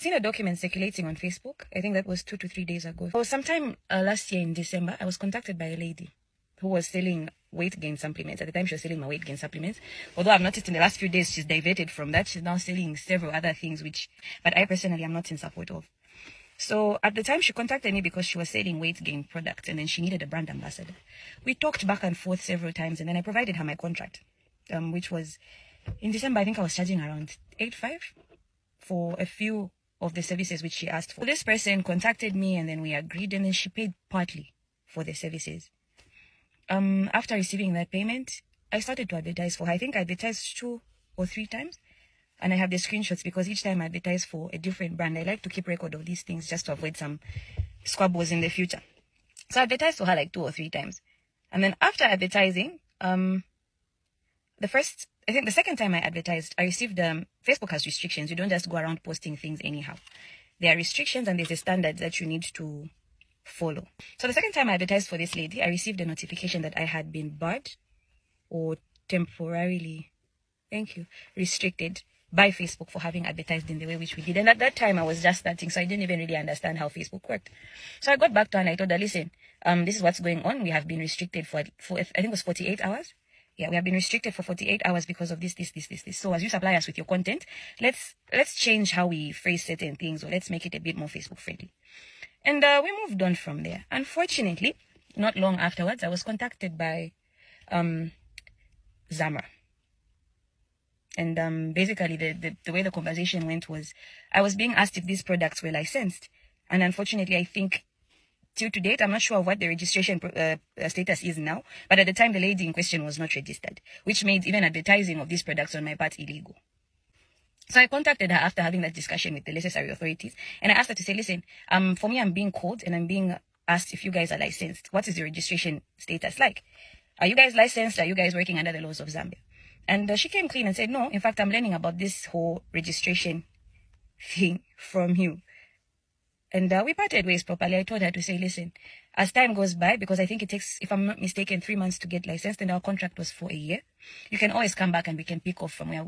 seen a document circulating on Facebook. I think that was 2 to 3 days ago. Or sometime last year in December, I was contacted by a lady who was selling weight gain supplements. At the time, she was selling my weight gain supplements. Although I've noticed in the last few days, she's diverted from that. She's now selling several other things, but I personally am not in support of. So at the time, she contacted me because she was selling weight gain products and then she needed a brand ambassador. We talked back and forth several times and then I provided her my contract, which was in December. I think I was charging around 8.5 for a few of the services which she asked for. So this person contacted me and then we agreed and then she paid partly for the services. After receiving that payment, I started to advertise for her. I think I advertised 2 or 3 times. And I have the screenshots because each time I advertise for a different brand, I like to keep record of these things just to avoid some squabbles in the future. So I advertised for her like 2 or 3 times. And then after advertising, the second time I advertised, I received, Facebook has restrictions. You don't just go around posting things anyhow. There are restrictions and there's a standard that you need to follow. So the second time I advertised for this lady, I received a notification that I had been barred or temporarily, restricted by Facebook for having advertised in the way which we did. And at that time, I was just starting, so I didn't even really understand how Facebook worked. So I got back to her and I told her, listen, this is what's going on. We have been restricted for I think it was 48 hours. Yeah, we have been restricted for 48 hours because of this. So as you supply us with your content, let's change how we phrase certain things, or let's make it a bit more Facebook friendly. And we moved on from there. Unfortunately, not long afterwards, I was contacted by Zama. And basically, the way the conversation went was, I was being asked if these products were licensed. And unfortunately, I think, till to date, I'm not sure what the registration status is now. But at the time, the lady in question was not registered, which made even advertising of these products on my part illegal. So I contacted her after having that discussion with the necessary authorities. And I asked her to say, listen, for me, I'm being called and I'm being asked if you guys are licensed. What is the registration status like? Are you guys licensed? Are you guys working under the laws of Zambia? And she came clean and said, no, in fact, I'm learning about this whole registration thing from you. And we parted ways properly. I told her to say, listen, as time goes by, because I think it takes, if I'm not mistaken, 3 months to get licensed, and our contract was for a year. You can always come back and we can pick up from where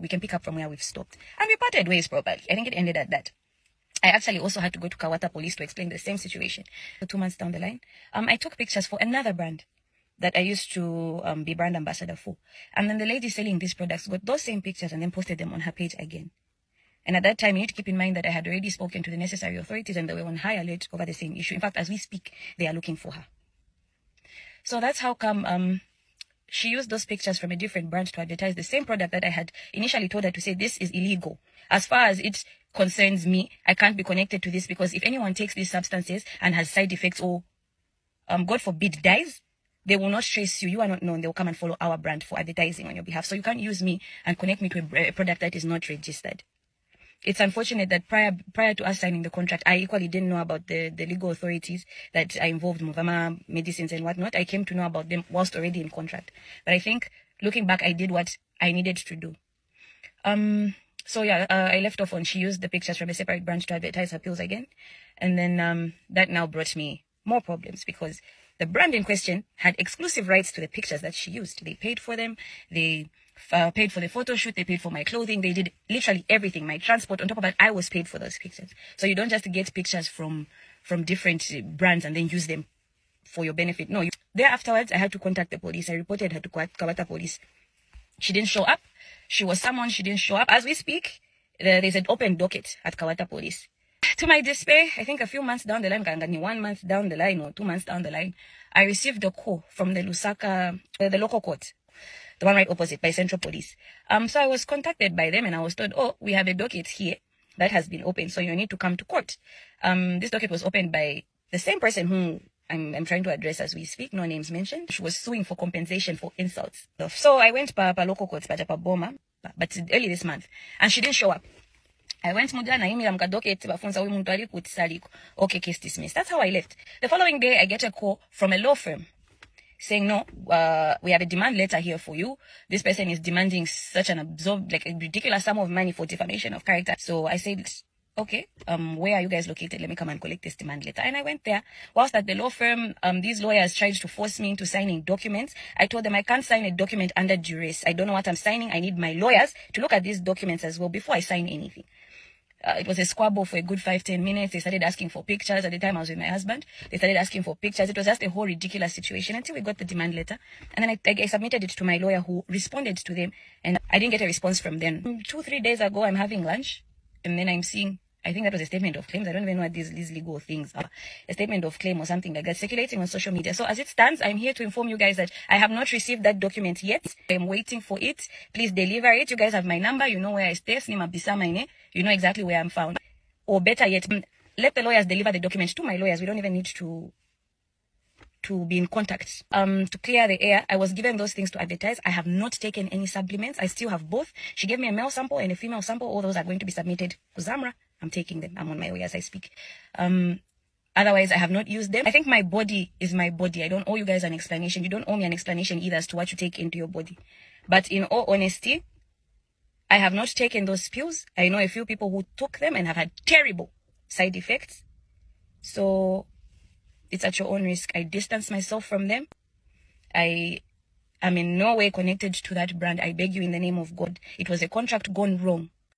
we've stopped. And we parted ways properly. I think it ended at that. I actually also had to go to Kawata police to explain the same situation. So 2 months down the line, I took pictures for another brand that I used to be brand ambassador for. And then the lady selling these products got those same pictures and then posted them on her page again. And at that time, you need to keep in mind that I had already spoken to the necessary authorities and they were on high alert over the same issue. In fact, as we speak, they are looking for her. So that's how come she used those pictures from a different brand to advertise the same product that I had initially told her to say, this is illegal. As far as it concerns me, I can't be connected to this because if anyone takes these substances and has side effects or, God forbid, dies, they will not trace you. You are not known. They will come and follow our brand for advertising on your behalf. So you can't use me and connect me to a product that is not registered. It's unfortunate that prior to us signing the contract, I equally didn't know about the legal authorities that are involved, Movama Medicines and whatnot. I came to know about them whilst already in contract. But I think, looking back, I did what I needed to do. So yeah, I left off on she used the pictures from a separate branch to advertise her pills again. And then that now brought me more problems because the brand in question had exclusive rights to the pictures that she used. They paid for them. They paid for the photo shoot. They paid for my clothing. They did literally everything. My transport. On top of that, I was paid for those pictures. So you don't just get pictures from different brands and then use them for your benefit. No. There afterwards, I had to contact the police. I reported her to Kawata police. She didn't show up. She was summoned. She didn't show up. As we speak, there's an open docket at Kawata police. To my despair, I think a few months down the line, 1 month down the line or 2 months down the line, I received a call from the Lusaka, the local court, the one right opposite by Central Police. So I was contacted by them and I was told, oh, we have a docket here that has been opened, so you need to come to court. This docket was opened by the same person who I'm trying to address as we speak, no names mentioned. She was suing for compensation for insults. So I went to local court, pa Boma, but early this month, and she didn't show up. I went mudana email mkadoket bafunza we muntu aliko saliko. Okay, case dismissed. That's how I left. The following day I get a call from a law firm saying, no, we have a demand letter here for you. This person is demanding such a ridiculous sum of money for defamation of character. So I said, okay, where are you guys located? Let me come and collect this demand letter. And I went there. Whilst at the law firm, these lawyers tried to force me into signing documents. I told them I can't sign a document under duress. I don't know what I'm signing. I need my lawyers to look at these documents as well before I sign anything. It was a squabble for a good 5-10 minutes. They started asking for pictures. At the time I was with my husband. They started asking for pictures. It was just a whole ridiculous situation until we got the demand letter. And then I submitted it to my lawyer, who responded to them. And I didn't get a response from them. 2-3 days ago, I'm having lunch. And then I'm seeing, I think that was a statement of claims. I don't even know what these legal things are. A statement of claim or something like that circulating on social media. So as it stands, I'm here to inform you guys that I have not received that document yet. I'm waiting for it. Please deliver it. You guys have my number. You know where I stay. You know exactly where I'm found. Or better yet, let the lawyers deliver the document to my lawyers. We don't even need to be in contact. To clear the air, I was given those things to advertise. I have not taken any supplements. I still have both. She gave me a male sample and a female sample. All those are going to be submitted to Zamra. I'm taking them. I'm on my way as I speak. Otherwise, I have not used them. I think my body is my body. I don't owe you guys an explanation. You don't owe me an explanation either as to what you take into your body. But in all honesty, I have not taken those pills. I know a few people who took them and have had terrible side effects. So it's at your own risk. I distance myself from them. I am in no way connected to that brand. I beg you in the name of God. It was a contract gone wrong.